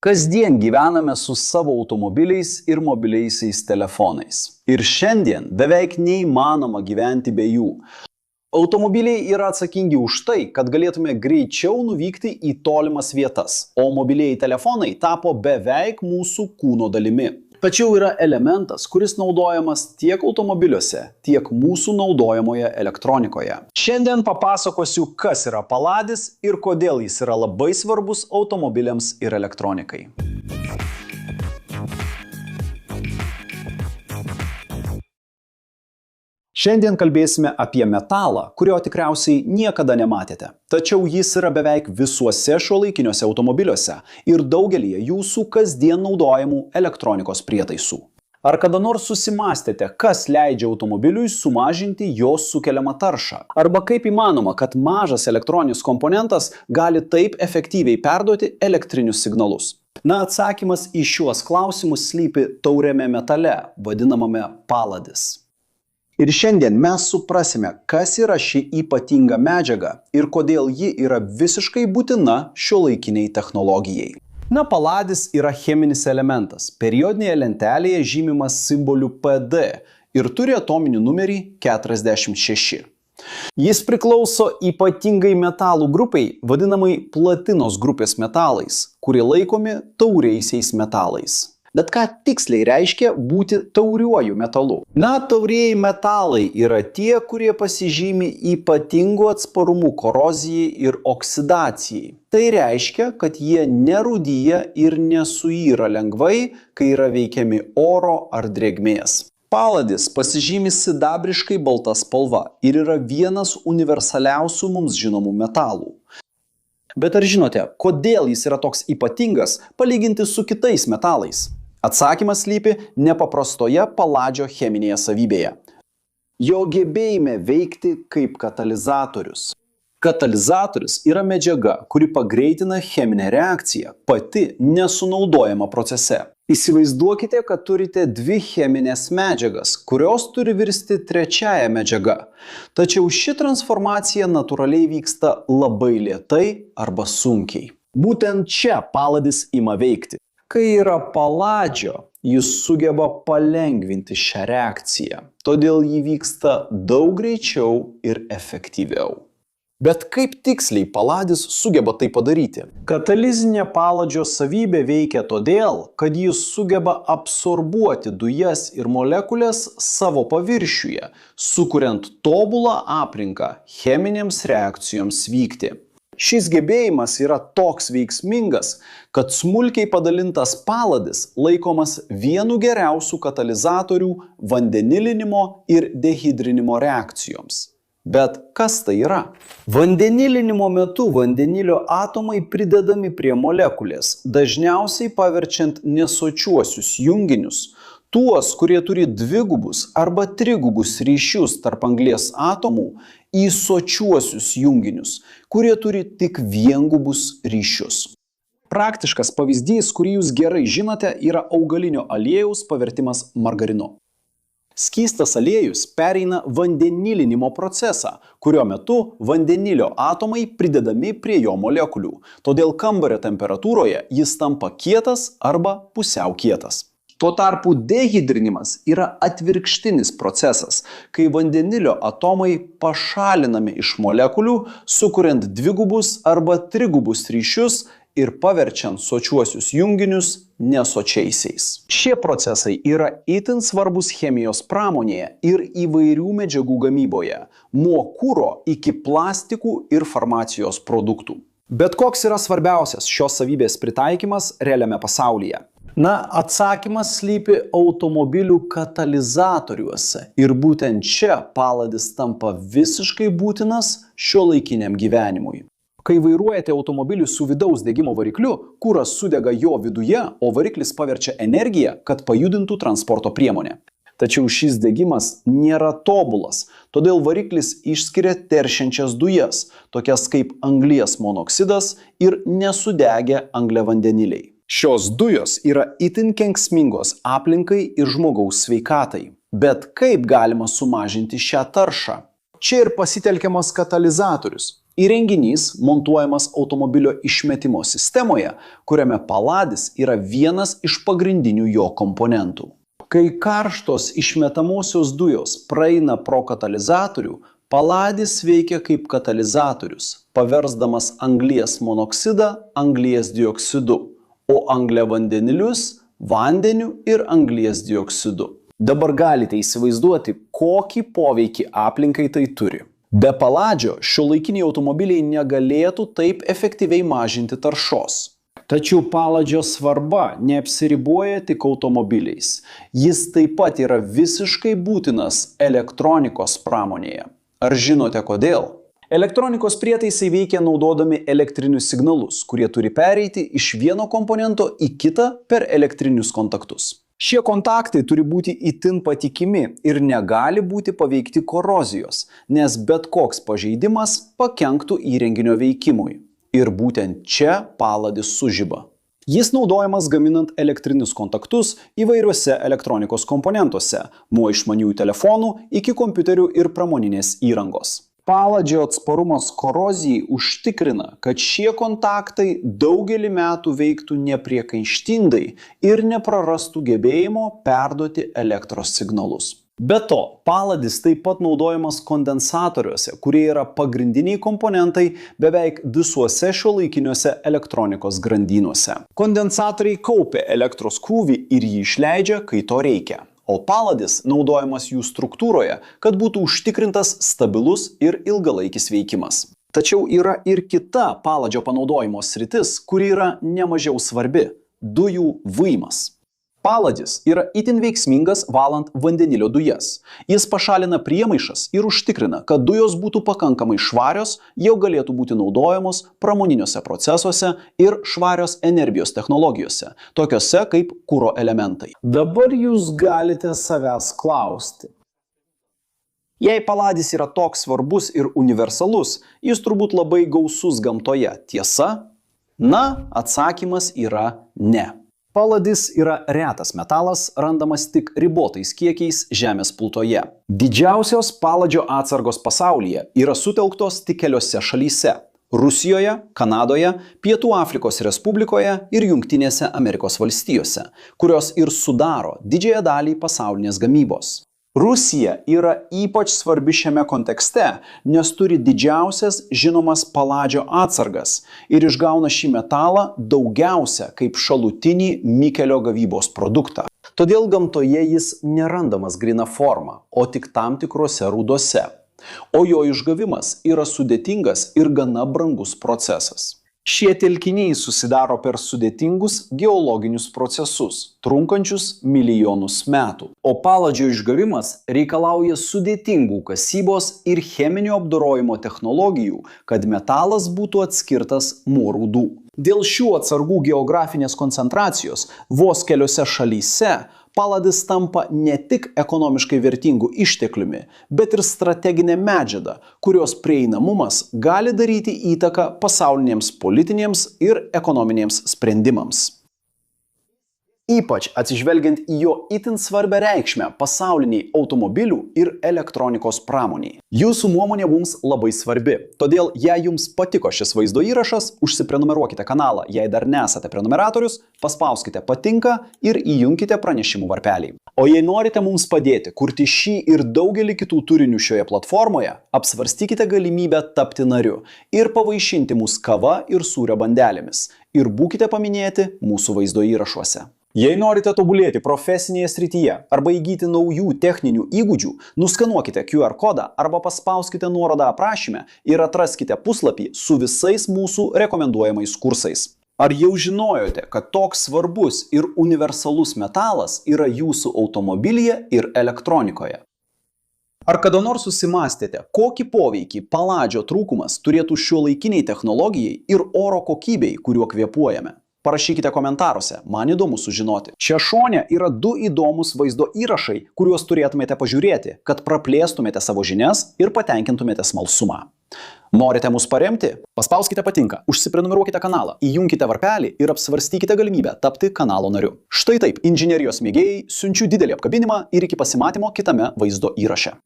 Kasdien gyvename su savo automobiliais ir mobiliaisiais telefonais. Ir šiandien beveik neįmanoma gyventi be jų. Automobiliai yra atsakingi už tai, kad galėtume greičiau nuvykti į tolimas vietas, o mobilieji telefonai tapo beveik mūsų kūno dalimi. Tačiau yra elementas, kuris naudojamas tiek automobiliuose, tiek mūsų naudojamoje elektronikoje. Šiandien papasakosiu, kas yra paladis ir kodėl jis yra labai svarbus automobiliams ir elektronikai. Šiandien kalbėsime apie metalą, kurio tikriausiai niekada nematėte. Tačiau jis yra beveik visuose šiuolaikiniuose automobiliuose ir daugelį jūsų kasdien naudojamų elektronikos prietaisų. Ar kada nors susimąstėte, kas leidžia automobiliui sumažinti jos sukeliamą taršą? Arba kaip įmanoma, kad mažas elektroninis komponentas gali taip efektyviai perduoti elektrinius signalus? Atsakymas į šiuos klausimus slypi tauriame metale, vadinamame paladis. Ir šiandien mes suprasime, kas yra ši ypatinga medžiaga ir kodėl ji yra visiškai būtina šiuolaikiniai technologijai. Paladis yra cheminis elementas, periodinėje lentelėje žymimas simboliu PD ir turi atominį numerį 46. Jis priklauso ypatingai metalų grupai, vadinamai platinos grupės metalais, kurie laikomi tauriaisiais metalais. Bet ką tiksliai reiškia būti tauriuoju metalu? Taurieji metalai yra tie, kurie pasižymi ypatingu atsparumu korozijai ir oksidacijai. Tai reiškia, kad jie nerūdyja ir nesuyra lengvai, kai yra veikiami oro ar drėgmės. Paladis pasižymi sidabriškai balta spalva ir yra vienas universaliausių mums žinomų metalų. Bet ar žinote, kodėl jis yra toks ypatingas palyginti su kitais metalais? Atsakymas slypi nepaprastoje paladžio cheminėje savybėje. Jo gebėjime veikti kaip katalizatorius. Katalizatorius yra medžiaga, kuri pagreitina cheminę reakciją, pati nesunaudojama procese. Įsivaizduokite, kad turite dvi cheminės medžiagas, kurios turi virsti trečiaja medžiaga. Tačiau ši transformacija natūraliai vyksta labai lėtai arba sunkiai. Būtent čia paladis ima veikti. Kai yra paladžio, jis sugeba palengvinti šią reakciją, todėl ji vyksta daug greičiau ir efektyviau. Bet kaip tiksliai paladis sugeba tai padaryti? Katalizinė paladžio savybė veikia todėl, kad jis sugeba absorbuoti dujas ir molekulės savo paviršiuje, sukuriant tobulą aplinką cheminėms reakcijoms vykti. Šis gebėjimas yra toks veiksmingas, kad smulkiai padalintas paladis laikomas vienu geriausių katalizatorių vandenilinimo ir dehidrinimo reakcijoms. Bet kas tai yra? Vandenilinimo metu vandenilio atomai pridedami prie molekulės, dažniausiai paverčiant nesočiuosius junginius, tuos, kurie turi dvigubus arba trigubus ryšius tarp anglies atomų, į sočiuosius junginius, kurie turi tik viengubus ryšius. Praktiškas pavyzdys, kurį jūs gerai žinote, yra augalinio aliejaus pavertimas margarinu. Skystas aliejus pereina vandenilinimo procesą, kurio metu vandenilio atomai pridedami prie jo molekulių, todėl kambario temperatūroje jis tampa kietas arba pusiau kietas. Tuo tarpu dehidrinimas yra atvirkštinis procesas, kai vandenilio atomai pašalinami iš molekulių, sukuriant dvigubus arba trigubus ryšius ir paverčiant sočiuosius junginius nesočiaisiais. Šie procesai yra itin svarbus chemijos pramonėje ir įvairių medžiagų gamyboje, nuo kuro iki plastikų ir farmacijos produktų. Bet koks yra svarbiausias šios savybės pritaikymas realiame pasaulyje? Atsakymas slypi automobilių katalizatoriuose ir būtent čia paladis tampa visiškai būtinas šiuolaikiniam gyvenimui. Kai vairuojate automobilį su vidaus degimo varikliu, kuras sudega jo viduje, o variklis paverčia energiją, kad pajudintų transporto priemonę. Tačiau šis degimas nėra tobulas, todėl variklis išskiria teršiančias dujas, tokias kaip anglies monoksidas ir nesudegę angliavandeniliai. Šios dujos yra itin kenksmingos aplinkai ir žmogaus sveikatai. Bet kaip galima sumažinti šią taršą? Čia ir pasitelkiamas katalizatorius. Įrenginys montuojamas automobilio išmetimo sistemoje, kuriame paladis yra vienas iš pagrindinių jo komponentų. Kai karštos išmetamosios dujos praeina pro katalizatorių, paladis veikia kaip katalizatorius, paversdamas anglies monoksidą anglies dioksidu, o angliavandenilius vandeniu ir anglies dioksidu. Dabar galite įsivaizduoti, kokį poveikį aplinkai tai turi. Be paladžio šiuolaikiniai automobiliai negalėtų taip efektyviai mažinti taršos. Tačiau paladžio svarba neapsiriboja tik automobiliais. Jis taip pat yra visiškai būtinas elektronikos pramonėje. Ar žinote kodėl? Elektronikos prietaisai veikia naudodami elektrinius signalus, kurie turi pereiti iš vieno komponento į kitą per elektrinius kontaktus. Šie kontaktai turi būti itin patikimi ir negali būti paveikti korozijos, nes bet koks pažeidimas pakenktų įrenginio veikimui. Ir būtent čia paladis sužiba. Jis naudojamas gaminant elektrinius kontaktus įvairiuose elektronikos komponentuose, nuo išmaniųjų telefonų iki kompiuterių ir pramoninės įrangos. Paladžio atsparumas korozijai užtikrina, kad šie kontaktai daugelį metų veiktų nepriekaištingai ir neprarastų gebėjimo perduoti elektros signalus. Be to, paladis taip pat naudojamas kondensatoriuose, kurie yra pagrindiniai komponentai beveik visuose šiuolaikiniuose elektronikos grandynuose. Kondensatoriai kaupia elektros krūvį ir jį išleidžia, kai to reikia. O paladis naudojamas jų struktūroje, kad būtų užtikrintas stabilus ir ilgalaikis veikimas. Tačiau yra ir kita paladžio panaudojimo sritis, kuri yra nemažiau svarbi – dujų vuimas. Paladis yra itin veiksmingas valant vandenilio dujas. Jis pašalina priemaišas ir užtikrina, kad dujos būtų pakankamai švarios, jau galėtų būti naudojamos pramoniniuose procesuose ir švarios energijos technologijose, tokiose kaip kuro elementai. Dabar jūs galite savęs klausti. Jei paladis yra toks svarbus ir universalus, jis turbūt labai gausus gamtoje, tiesa? Na, atsakymas yra ne. Paladis yra retas metalas, randamas tik ribotais kiekiais žemės plutoje. Didžiausios paladžio atsargos pasaulyje yra sutelktos tik keliose šalyse – Rusijoje, Kanadoje, Pietų Afrikos Respublikoje ir Jungtinėse Amerikos valstijose, kurios ir sudaro didžiąją dalį pasaulinės gamybos. Rusija yra ypač svarbi šiame kontekste, nes turi didžiausias žinomas paladžio atsargas ir išgauna šį metalą daugiausia kaip šalutinį nikelio gavybos produktą. Todėl gamtoje jis nerandamas gryna forma, o tik tam tikrose rūdose. O jo išgavimas yra sudėtingas ir gana brangus procesas. Šie telkiniai susidaro per sudėtingus geologinius procesus, trunkančius milijonus metų. O paladžio išgavimas reikalauja sudėtingų kasybos ir cheminio apdorojimo technologijų, kad metalas būtų atskirtas nuo rūdų. Dėl šių atsargų geografinės koncentracijos vos keliose šalyse paladis tampa ne tik ekonomiškai vertingų ištekliumi, bet ir strateginė medžiaga, kurios prieinamumas gali daryti įtaką pasaulinėms politinėms ir ekonominėms sprendimams. Ypač atsižvelgiant į jo itin svarbią reikšmę pasauliniai automobilių ir elektronikos pramoniai. Jūsų nuomonė mums labai svarbi, todėl jei jums patiko šis vaizdo įrašas, užsiprenumeruokite kanalą, jei dar nesate prenumeratorius, paspauskite patinka ir įjunkite pranešimų varpelį. O jei norite mums padėti kurti šį ir daugelį kitų turinių šioje platformoje, apsvarstykite galimybę tapti nariu ir pavaišinti mus kava ir sūrio bandelėmis ir būkite paminėti mūsų vaizdo įrašuose. Jei norite tobulėti profesinėje srityje arba įgyti naujų techninių įgūdžių, nuskanuokite QR kodą arba paspauskite nuorodą aprašyme ir atraskite puslapį su visais mūsų rekomenduojamais kursais. Ar jau žinojote, kad toks svarbus ir universalus metalas yra jūsų automobilyje ir elektronikoje? Ar kada nors susimastėte, kokį poveikį paladžio trūkumas turėtų šiuolaikiniai technologijai ir oro kokybei, kuriuo kvėpuojame? Parašykite komentaruose, man įdomu sužinoti. Čia šone yra 2 įdomus vaizdo įrašai, kuriuos turėtumėte pažiūrėti, kad praplėstumėte savo žinias ir patenkintumėte smalsumą. Norite mus paremti? Paspauskite patinka, užsiprenumeruokite kanalą, įjunkite varpelį ir apsvarstykite galimybę tapti kanalo nariu. Štai taip, inžinerijos mėgėjai, siunčiu didelį apkabinimą ir iki pasimatymo kitame vaizdo įraše.